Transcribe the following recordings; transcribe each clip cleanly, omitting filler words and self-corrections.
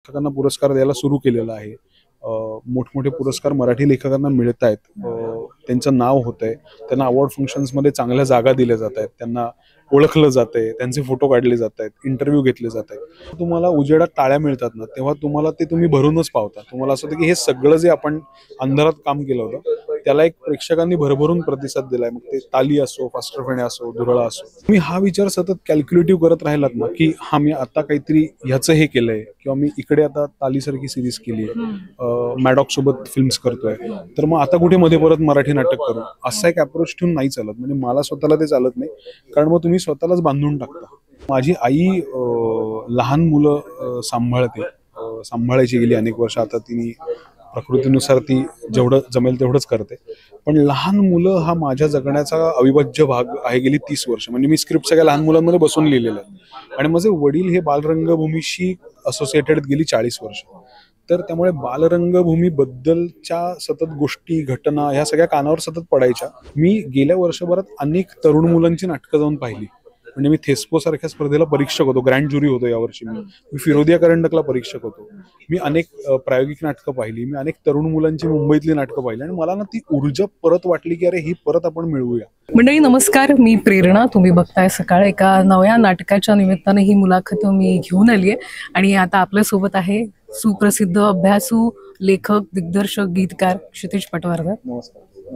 लेखकांना पुरस्कार द्यायला सुरू केलेला आहे. मोठमोठे पुरस्कार मराठी लेखकांना मिळत आहेत. त्यांचं नाव होतंय, त्यांना अवॉर्ड फंक्शन्समध्ये चांगल्या जागा दिल्या जात आहेत, त्यांना ओळखलं जातंय, त्यांचे फोटो काढले जात आहेत, इंटरव्ह्यू घेतले जात आहेत. तुम्हाला उजेडात टाळ्या मिळतात ना, तेव्हा तुम्हाला ते तुम्ही भरूनच पावता. तुम्हाला असं होतं की हे सगळं जे आपण अंधारात काम केलं होतं त्याला एक प्रेक्षकांनी भरभरून प्रतिसाद दिलाय. मग ते ताली असो, फास्टर असो, दुरळा असो. तुम्ही हा विचार सतत कॅल्क्युलेटिव्ह करत राहिलात ना, की हा मी आता काहीतरी ह्याचं हे केलंय किंवा मी इकडे आता तालीसारखी सिरीज केली आहे, मॅडॉक सोबत फिल्म्स करतोय, तर मग आता कुठे मध्ये परत मराठी नाटक करू, असा एक अप्रोच ठेवून नाही चालत. म्हणजे मला स्वतःला ते चालत नाही, कारण मग तुम्ही स्वतःलाच बांधून टाकता. माझी आई लहान मुलं सांभाळायची गेली अनेक वर्ष. आता तिने प्रकृतीनुसार ती जेवढं जमेल तेवढंच करते. पण लहान मुलं हा माझ्या जगण्याचा अविभाज्य भाग आहे गेली 30 वर्ष. म्हणजे मी स्क्रिप्ट सगळ्या लहान मुलांमध्ये बसून लिहिलेलं आहे आणि माझे वडील हे बालरंगभूमीशी असोसिएटेड गेली 40 वर्ष. तर त्यामुळे बालरंगभूमी बद्दलच्या सतत गोष्टी, घटना ह्या सगळ्या कानावर सतत पडायच्या. मी गेल्या वर्षभरात अनेक तरुण मुलांची नाटकं जाऊन पाहिली. म्हणजे मी थेस्पो सारख्या स्पर्धेला परीक्षक होतो, ग्रँड ज्युरी होतो यावर्षी. मी फिरोदिया करंडकला परीक्षक होतो. मी अनेक प्रायोगिक नाटकं पाहिली, मी अनेक तरुण मुलांची मुंबईतली नाटकं पाहिली आणि मला ना ती ऊर्जा परत वाटली की अरे ही परत आपण मिळवूया. मंडळी नमस्कार, मी प्रेरणा. तुम्ही बघताय सकाळ. एका नव्या नाटकाच्या निमित्ताने ही मुलाखत मी घेऊन आली आहे आणि आता आपल्यासोबत आहे सुप्रसिद्ध अभ्यासू, लेखक, दिग्दर्शक, गीतकार क्षितिज पटवर्धन.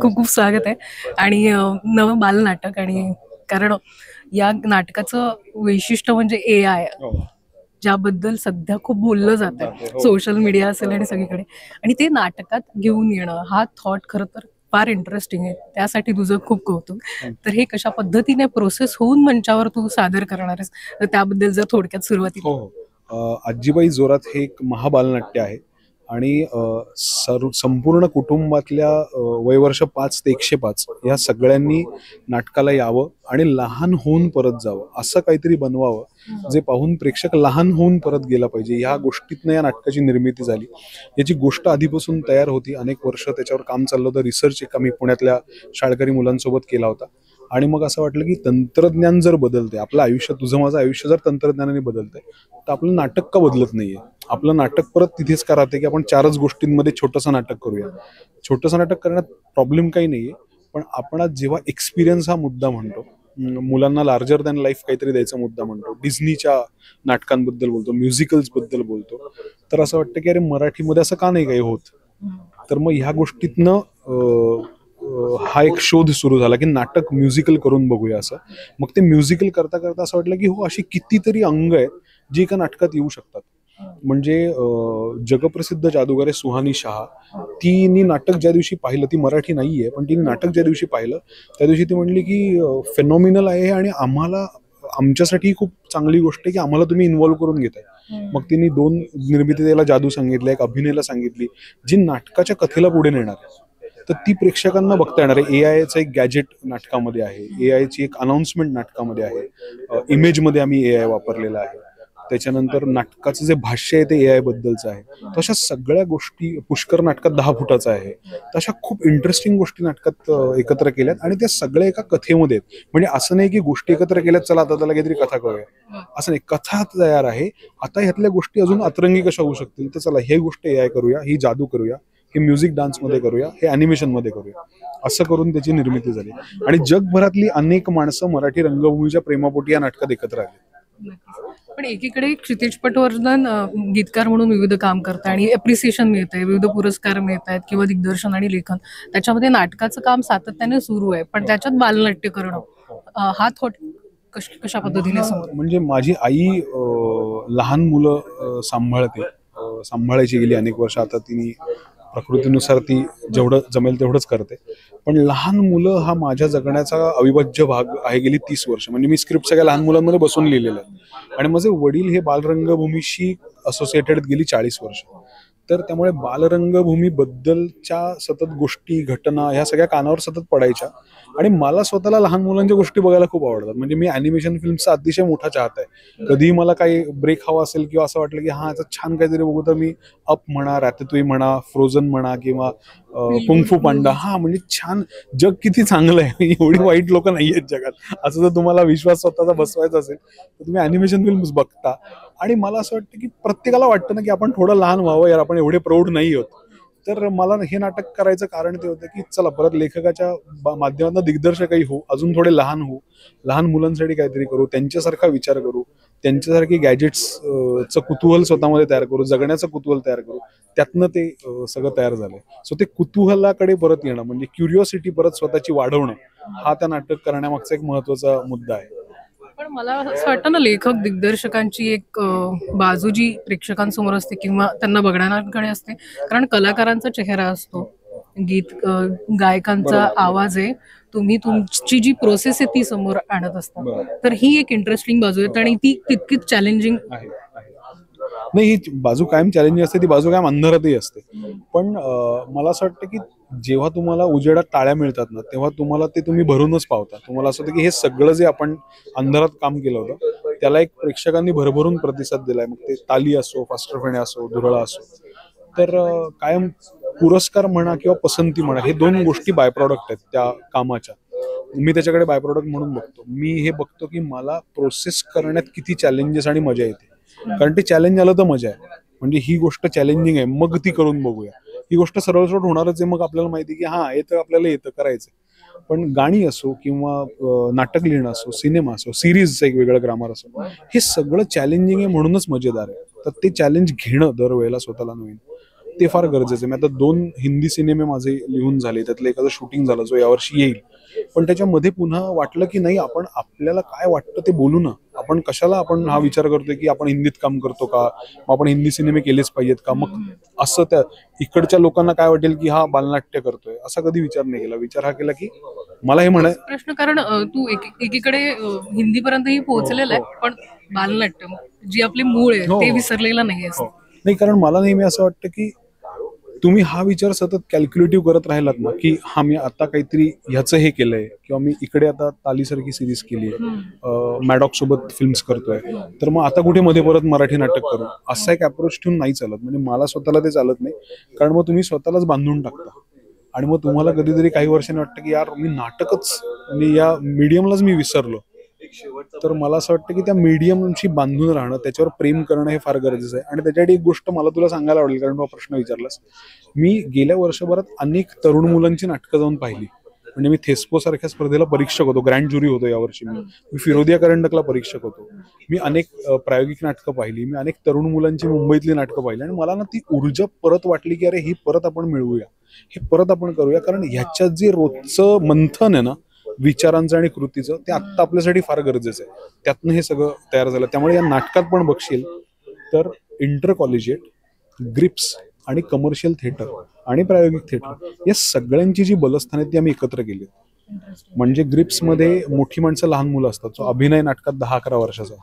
खूप खूप स्वागत आहे. आणि नवं बालनाटक, आणि कारण या नाटकाचं वैशिष्ट्य म्हणजे AI, ज्याबद्दल सध्या खूप बोललं जात आहे, सोशल मीडिया असेल आणि सगळीकडे. आणि ते नाटकात घेऊन येणं हा थॉट खरं तर फार इंटरेस्टिंग आहे. त्यासाठी तुझं खूप कौतुक. तर हे कशा पद्धतीने प्रोसेस होऊन मंचावर तू सादर करणार आहेस, तर त्याबद्दल जर थोडक्यात सुरुवातीला. आजीबाई जोरात हे एक महाबालनाट्य आहे आणि संपूर्ण कुटुंबातल्या वयवर्ष 5 ते 105 या सगळ्यांनी नाटकाला यावं आणि लहान होऊन परत जावं, असं काहीतरी बनवावं जे पाहून प्रेक्षक लहान होऊन परत गेला पाहिजे. ह्या गोष्टीतनं या नाटकाची निर्मिती झाली. याची गोष्ट आधीपासून तयार होती, अनेक वर्ष त्याच्यावर काम चाललं होतं. रिसर्च एक आम्ही पुण्यातल्या शाळकरी मुलांसोबत केला होता आणि मग असं वाटलं की तंत्रज्ञान जर बदलते, आपलं आयुष्य, तुझं माझं आयुष्य जर तंत्रज्ञानाने बदलतंय, तर आपलं नाटक का बदलत नाहीये? आपलं नाटक परत तिथेच का राहते की आपण 4च गोष्टींमध्ये छोटंसं नाटक करूया. छोटंसं नाटक करण्यात प्रॉब्लेम काही नाहीये, पण आपण जेव्हा एक्सपिरियन्स हा मुद्दा म्हणतो, मुलांना लार्जर दॅन लाईफ काहीतरी द्यायचा मुद्दा म्हणतो, डिझनीच्या नाटकांबद्दल बोलतो, म्युझिकल्स बद्दल बोलतो, तर असं वाटतं की अरे मराठीमध्ये असं का नाही काही होत? तर मग ह्या गोष्टीतनं हा एक शोध सुरू झाला की नाटक म्युझिकल करून बघूया असं. मग ते म्युझिकल करता करता असं वाटलं की हो, अशी कितीतरी अंग आहेत जी एका नाटकात येऊ शकतात. म्हणजे जगप्रसिद्ध जादूगार आहे सुहानी शहा, तिने नाटक ज्या दिवशी पाहिलं, ती मराठी नाहीये पण तिने नाटक ज्या दिवशी पाहिलं त्या दिवशी ती म्हणली की फेनॉमिनल आहे आणि आमच्यासाठी खूप चांगली गोष्ट आहे की आम्हाला तुम्ही इन्व्हॉल्व्ह करून घेताय. मग तिने 2 निर्मिती द्यायला जादू सांगितलं, एक अभिनयला सांगितली, जी नाटकाच्या कथेला पुढे नेणार आहे. तर ती प्रेक्षकांना बघता येणार आहे. AI चं एक गॅजेट नाटकामध्ये आहे, AI ची एक अनाउन्समेंट नाटकामध्ये आहे, इमेजमध्ये आम्ही AI वापरलेला आहे. त्याच्यानंतर नाटकाचं जे भाष्य आहे ते AI बद्दलचं आहे. तर अशा सगळ्या गोष्टी, पुष्कर नाटकात 10 फुटाचं आहे, तशा खूप इंटरेस्टिंग गोष्टी नाटकात एकत्र केल्यात आणि त्या सगळ्या एका कथेमध्ये आहेत. म्हणजे असं नाही की गोष्टी एकत्र केल्यात, चला आता त्याला काहीतरी कथा करूया, असं नाही. कथा तयार आहे, आता ह्यातल्या गोष्टी अजून अतरंगी कशा होऊ शकतील, तर चला हे गोष्ट AI करूया, ही जादू करूया, हे म्युझिक डान्समध्ये करूया, हे ॲनिमेशनमध्ये करूया, असं करून त्याची निर्मिती झाली. आणि जगभरातली अनेक माणसं मराठी रंगभूमीच्या प्रेमापोटी या नाटकात एकत्र आली. पण एकीकडे क्षितिज पटवर्धन गीतकार म्हणून विविध काम करतात आणि अप्रिसिएशन मिळत आहे, विविध पुरस्कार मिळत आहेत किंवा दिग्दर्शन आणि लेखन, त्याच्यामध्ये नाटकाचं काम सातत्याने सुरू आहे. पण त्याच्यात बालनाट्य करणं हा थॉट कशा पद्धतीने समोर? म्हणजे माझी आई लहान मुलं सांभाळायची गेली अनेक वर्ष. आता तिने प्रकृतीनुसार ती जेवढं जमेल तेवढंच करते. पण लहान मुलं हा माझ्या जगण्याचा अविभाज्य भाग आहे गेली 30 वर्ष. म्हणजे मी स्क्रिप्ट सगळ्या लहान मुलांमध्ये बसून लिहिलेलं आहे आणि माझे वडील हे बालरंगभूमीशी असोसिएटेड गेली 40 वर्ष. तर त्यामुळे बालरंगभूमी बद्दलच्या सतत गोष्टी, घटना ह्या सगळ्या कानावर सतत पडायच्या आणि मला स्वतःला लहान मुलांच्या गोष्टी बघायला खूप आवडतात. म्हणजे मी ॲनिमेशन फिल्मचा अतिशय मोठा चाहता आहे. कधीही मला काही ब्रेक हवा असेल किंवा असं वाटलं की हा याचा छान काहीतरी बघू, तर मी अप म्हणा, रॅटॅटुई म्हणा, फ्रोझन म्हणा किंवा कुंग-फू पांडा, हा म्हणजे छान, जग किती चांगलं आहे, एवढी वाईट लोक नाही आहेत जगात, असं जर तुम्हाला विश्वास स्वतःचा बसवायचा असेल तर तुम्ही ॲनिमेशन फिल्म्स बघता. आणि मला असं वाटतं की प्रत्येकाला वाटतं ना की आपण थोडं लहान व्हावं यार, आपण एवढे प्रौढ नाही होत. तर मला हे नाटक करायचं कारण ते होतं की चला परत लेखकाच्या माध्यमातून दिग्दर्शकही होऊ, अजून थोडे लहान होऊ, लहान मुलांसाठी काहीतरी करू, त्यांच्यासारखा विचार करू, त्यांच्यासारखी गॅजेट्सचं कुतूहल स्वतःमध्ये तयार करू, जगण्याचं कुतूहल तयार करू. त्यातनं ते सगळं तयार झालंय. सो ते कुतूहलाकडे परत येणं म्हणजे क्युरिओसिटी परत स्वतःची वाढवणं, हा त्या नाटक करण्यामागचा एक महत्वाचा मुद्दा आहे. पण मला असं वाटतं ना, लेखक दिग्दर्शकांची एक बाजू जी प्रेक्षकांसमोर असते किंवा त्यांना बघणाऱ्यांकडे असते, कारण कलाकारांचा चेहरा असतो, गीत गायकांचा आवाज आहे, तुम्ही तुमची जी प्रोसेस आहे ती समोर आणत असता. तर ही एक इंटरेस्टिंग बाजू आहे आणि ती तितकीच चॅलेंजिंग आहे. नाही, ही बाजू कायम चॅलेंजिंग असते, ती बाजू कायम अंधारातही असते. पण मला असं वाटतं की जेव्हा तुम्हाला उजेडात टाळ्या मिळतात ना, तेव्हा तुम्हाला ते तुम्ही भरूनच पावता. तुम्हाला असं होतं की हे सगळं जे आपण अंधारात काम केलं होतं त्याला एक प्रेक्षकांनी भरभरून प्रतिसाद दिलाय. मग ते ताली असो, फास्टरफेण्या असो, धुरळा असो. तर कायम पुरस्कार म्हणा किंवा पसंती म्हणा, हे दोन गोष्टी बाय प्रॉडक्ट आहेत त्या कामाच्या. मी त्याच्याकडे बाय प्रॉडक्ट म्हणून बघतो. मी हे बघतो की मला प्रोसेस करण्यात किती चॅलेंजेस आणि मजा येते. कारण ते चॅलेंज आलं तर मजा आहे. म्हणजे ही गोष्ट चॅलेंजिंग आहे, मग ती करून बघूया. ही गोष्ट सरळ सरळ होणारच आहे, मग आपल्याला माहिती आहे की हा येतं, आपल्याला येतं, करायचं. पण गाणी असो किंवा नाटक लिहिणं असो, सिनेमा असो, सिरीजचं एक वेगळं ग्रामर असो, हे सगळं चॅलेंजिंग आहे म्हणूनच मजेदार आहे. तर ते चॅलेंज घेणं दरवेळेला स्वतःला नवीन, ते फार गरजेचं आहे. मी आता 2 हिंदी सिनेमे माझे लिहून झाले, त्यातलं एखादं शूटिंग झालं जो यावर्षी येईल. पण त्याच्यामध्ये पुन्हा वाटलं की नाही, आपण आपल्याला काय वाटतं ते बोलू ना. आपण कशाला आपण हा विचार करतोय की आपण हिंदीत काम करतो का, मग आपण हिंदी सिनेमे केलेच पाहिजेत का, मग असं त्या इकडच्या लोकांना काय वाटेल की हा बालनाट्य करतोय, असा कधी विचार नाही केला. विचार हा केला की मला हे म्हणाय प्रश्न, कारण तू एकीकडे हिंदी पर्यंतही पोहोचलेला आहे, पण बालनाट्य जी आपली मूळ आहे हो, ते हो. विसरलेलं नाहीये. हो. नाही, कारण मला नेहमी असं वाटतं की तुम्ही हा विचार सतत कॅल्क्युलेटिव्ह करत राहिलात ना की हा मी आता काहीतरी ह्याचं हे केलंय, किंवा मी इकडे आता तालीसारखी सिरीज केली आहे, मॅडॉक सोबत फिल्म्स करतोय, तर मग आता कुठे मध्ये परत मराठी नाटक करू, असा एक अप्रोच ठेवून नाही चालत. म्हणजे मला स्वतःला ते चालत नाही. कारण मग तुम्ही स्वतःलाच बांधून टाकता आणि मग तुम्हाला कधीतरी काही वर्षांनी वाटतं की यार मी नाटकच, मी या मीडियमलाच मी विसरलो. तर मला असं वाटतं की त्या मीडियमशी बांधून राहणं, त्याच्यावर प्रेम करणं हे फार गरजेचं आहे. आणि त्याच्यासाठी एक गोष्ट मला तुला सांगायला आवडेल, कारण तू प्रश्न विचारलास. मी गेल्या वर्षभरात अनेक तरुण मुलांची नाटकं जाऊन पाहिली. म्हणजे मी थेस्को सारख्या स्पर्धेला परीक्षक होतो, ग्रँड ज्युरी होतो यावर्षी. मी फिरोदिया करंडकला परीक्षक होतो. मी अनेक प्रायोगिक नाटकं पाहिली, मी अनेक तरुण मुलांची मुंबईतली नाटकं पाहिली, आणि मला ना ती ऊर्जा परत वाटली की अरे ही परत आपण मिळवूया, हे परत आपण करूया. कारण ह्याच्यात जे रोजचं मंथन आहे ना, विचारांचं आणि कृतीचं, ते आत्ता आपल्यासाठी फार गरजेचं आहे. त्यातनं हे सगळं तयार झालं. त्यामुळे या नाटकात पण बघशील तर इंटर कॉलेजिएट, ग्रिप्स आणि कमर्शियल थिएटर आणि प्रायोगिक थिएटर या सगळ्यांची जी बलस्थाने ती आम्ही एकत्र केली. म्हणजे ग्रिप्समध्ये मोठी माणसं, लहान मुलं असतात. जो अभिनय नाटकात 10-11 वर्षाचा.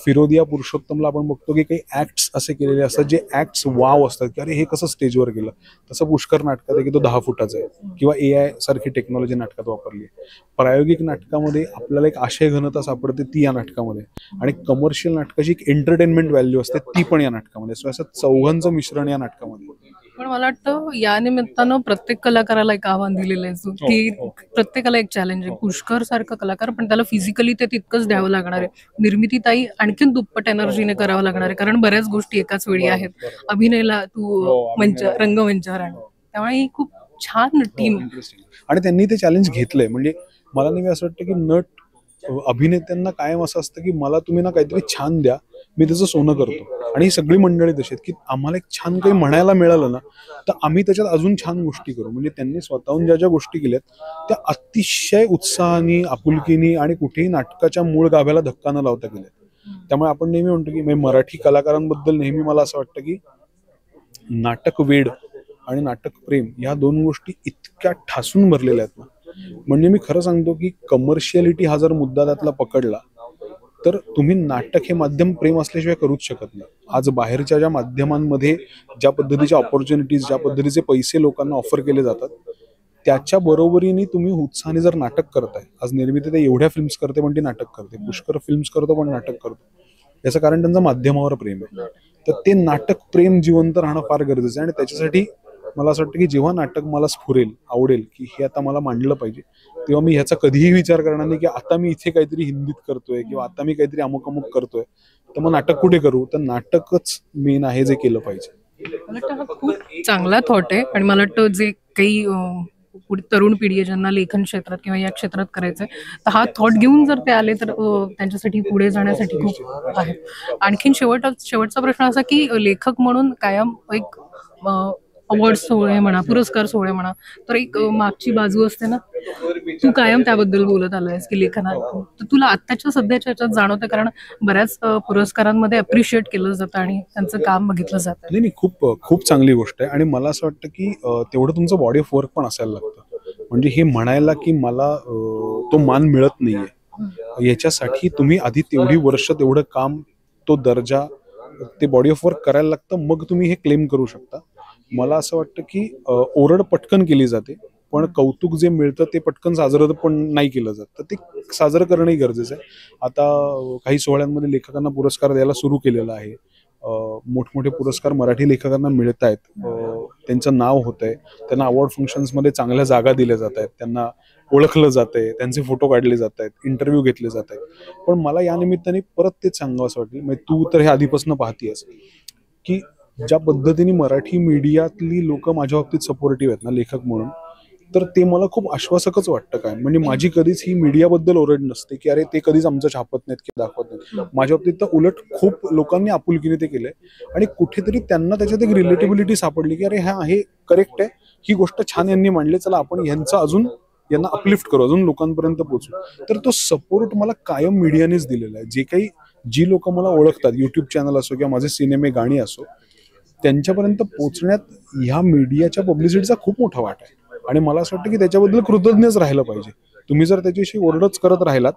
फिरोदिया पुरुषोत्तमला आपण बघतो की काही ऍक्ट्स असे केलेले असतात जे ऍक्ट्स वाव असतात की अरे हे कसं स्टेजवर केलं. तसं पुष्कर नाटकात आहे की तो 10 फुटाचा आहे, किंवा AI सारखी टेक्नॉलॉजी नाटकात वापरली आहे. प्रायोगिक नाटकामध्ये आपल्याला एक आशय घनता सापडते, ती या नाटकामध्ये. आणि कमर्शियल नाटकाची एक एंटरटेनमेंट व्हॅल्यू असते, ती पण या नाटकामध्ये. सो असं चौघांचं मिश्रण या नाटकामध्ये. पण मला वाटतं या निमित्तानं प्रत्येक कलाकाराला एक आव्हान दिलेलं आहे की प्रत्येकाला एक चॅलेंज आहे. पुष्कर सारखा कलाकार, पण त्याला फिजिकली ते तितकंच द्यावं लागणार आहे. निर्मितीताई आणखीन दुप्पट एनर्जीने करावं लागणार आहे, कारण बऱ्याच गोष्टी एकाच वेळी आहेत. अभिनयला तू रंगमंचावर आण, त्यामुळे ही खूप छान टीम. आणि त्यांनी ते चॅलेंज घेतलंय. म्हणजे मला नेहमी असं वाटतं की नट अभिनेत्यांना कायम असं असतं की मला तुम्ही ना काहीतरी छान द्या, मी त्याचं सोनं करतो. आणि ही सगळी मंडळी तशी आहेत की आम्हाला एक छान काही म्हणायला मिळालं ना, तर आम्ही त्याच्यात अजून छान गोष्टी करू. म्हणजे त्यांनी स्वतःहून ज्या ज्या गोष्टी केल्यात त्या अतिशय उत्साहाने, आपुलकीने आणि कुठेही नाटकाच्या मूळ गाभ्याला धक्का न लावता केल्यात. त्यामुळे आपण नेहमी म्हणतो की मराठी कलाकारांबद्दल नेहमी मला असं वाटतं की नाटक वेड आणि नाटक प्रेम या 2 गोष्टी इतक्या ठासून भरलेल्या आहेत ना. म्हणजे मी खरं सांगतो की कमर्शियलिटी हा जर मुद्दा त्यातला पकडला, तर तुम्ही नाटक हे माध्यम प्रेम असल्याशिवाय करूच शकत नाही. आज बाहेरच्या ज्या माध्यमांमध्ये ज्या पद्धतीच्या ऑपॉर्च्युनिटीज, ज्या पद्धतीचे पैसे लोकांना ऑफर केले जातात, त्याच्या बरोबरीने तुम्ही उत्साहाने जर नाटक करताय. आज निर्मिती ते एवढ्या फिल्म्स करते पण ती नाटक करते, पुष्कर फिल्म्स करतो पण नाटक करतो. याचं कारण त्यांचं माध्यमावर प्रेम आहे. तर ते नाटक प्रेम जिवंत राहणं फार गरजेचं आहे. आणि त्याच्यासाठी मला असं वाटतं की जेव्हा नाटक मला स्फुरेल, आवडेल की हे आता मला मांडलं पाहिजे, तेव्हा मी ह्याचा कधीही विचार करणार नाही की आता मी इथे काहीतरी हिंदीत करतोय किंवा आता मी काहीतरी अमुक अमुक करतोय, तर मग नाटक कुठे करू? तर नाटकच मेन आहे जे केलं पाहिजे. मला वाटतं हा खूप चांगला थॉट आहे आणि मला वाटतं जे काही पुढे तरुण पिढी आहे ज्यांना लेखन क्षेत्रात किंवा या क्षेत्रात करायचंय, तर हा थॉट घेऊन जर ते आले तर त्यांच्यासाठी पुढे जाण्यासाठी खूप आहे. आणखीन शेवटचा प्रश्न असा की लेखक म्हणून कायम एक अवॉर्ड सोहळे म्हणा, पुरस्कार सोहळे म्हणा, तर एक मागची बाजू असते ना, तू कायम त्याबद्दल बोलत आलायस की लेखनात, तर तुला आत्ताच्या सध्याच्या ह्याच्यात जाणवतं कारण बऱ्याच पुरस्कारांमध्ये अप्रिशिएट केलं जातं आणि त्यांचं काम बघितलं जातं. नाही नाही, खूप खूप चांगली गोष्ट आहे. आणि मला असं वाटतं की तेवढं तुमचं बॉडी ऑफ वर्क पण असायला लागतं. म्हणजे हे म्हणायला की मला तो मान मिळत नाहीये, याच्यासाठी तुम्ही आधी तेवढी वर्ष तेवढं काम, तो दर्जा, ते बॉडी ऑफ वर्क करायला लागतं, मग तुम्ही हे क्लेम करू शकता. मला असं वाटतं की ओरड पटकन केली जाते, पण कौतुक जे मिळतं ते पटकन साजरं पण नाही केलं जात, तर ते साजरं करणंही गरजेचं आहे. आता काही सोहळ्यांमध्ये लेखकांना पुरस्कार द्यायला सुरू केलेलं आहे. मोठमोठे पुरस्कार मराठी लेखकांना मिळत आहेत, त्यांचं नाव होत आहे, त्यांना अवॉर्ड फंक्शन्समध्ये चांगल्या जागा दिल्या जात आहेत, त्यांना ओळखलं जात आहे, त्यांचे फोटो काढले जात आहेत, इंटरव्ह्यू घेतले जात आहेत. पण मला या निमित्ताने परत तेच सांगावं असं वाटेल, म्हणजे तू तर हे आधीपासून पाहतीयस की ज्या पद्धतीने मराठी मीडियातली लोक माझ्या बाबतीत सपोर्टिव्ह आहेत ना लेखक म्हणून, तर ते मला खूप आश्वासकच वाटतं. काय म्हणजे माझी कधीच ही मीडियाबद्दल ओरड नसते की अरे ते कधीच आमचं छापत नाहीत किंवा दाखवत नाहीत. माझ्या बाबतीत तर उलट खूप लोकांनी आपुलकीने ते केलंय आणि कुठेतरी त्यांना त्याच्यात एक रिलेटिबिलिटी सापडली की अरे हा हे करेक्ट आहे, ही गोष्ट छान यांनी मांडली, चला आपण यांचा अजून यांना अपलिफ्ट करू, अजून लोकांपर्यंत पोहोचू. तर तो सपोर्ट मला कायम मीडियानेच दिलेला आहे. जे काही जी लोक मला ओळखतात, युट्यूब चॅनल असो किंवा माझे सिनेमे गाणी असो, त्यांच्यापर्यंत पोहोचण्यात ह्या मीडियाच्या पब्लिसिटीचा खूप मोठा वाटा आहे. आणि मला असं वाटतं की त्याच्याबद्दल कृतज्ञच राहिलं पाहिजे. तुम्ही जर त्याच्याशी ओरडच करत राहिलात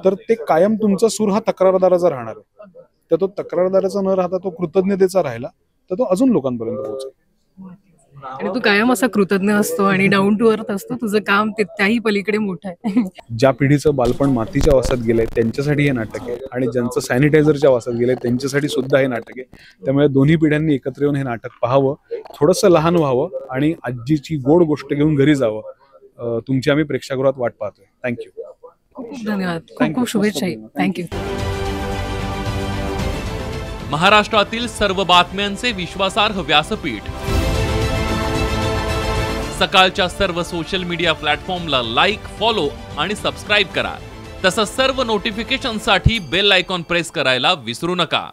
तर ते कायम तुमचा सूर हा तक्रारदाराचा राहणार आहे. तर तो तक्रारदाराचा न राहता तो कृतज्ञतेचा राहिला तर तो अजून लोकांपर्यंत पोहोचेल. आणि तू कायम असा कृतज्ञ असतो आणि डाऊन टू अर्थ असतो. तुझं काम त्याही पलीकडे मोठं आहे. ज्या पिढीचं बालपण मातीच्या वासात गेलंय त्यांच्यासाठी हे नाटक आहे आणि ज्यांचं सॅनिटायझरच्या वासात गेलंय त्यांच्यासाठी सुद्धा हे नाटक आहे. त्यामुळे दोन्ही पिढ्यांनी एकत्र येऊन हे नाटक पाहावं, थोडंसं लहान व्हावं आणि आजीची गोड गोष्ट घेऊन घरी जावं. तुमची आम्ही प्रेक्षागृहात वाट पाहतोय. थँक्यू. खूप खूप धन्यवाद. खूप खूप शुभेच्छा. थँक्यू. महाराष्ट्रातील सर्व बातम्यांचे विश्वासार्ह व्यासपीठ. सकाळच्या सर्व सोशल मीडिया प्लॅटफॉर्मला लाईक, फॉलो आणि सबस्क्राईब करा. तसंच सर्व नोटिफिकेशनसाठी बेल आयकॉन प्रेस करायला विसरू नका.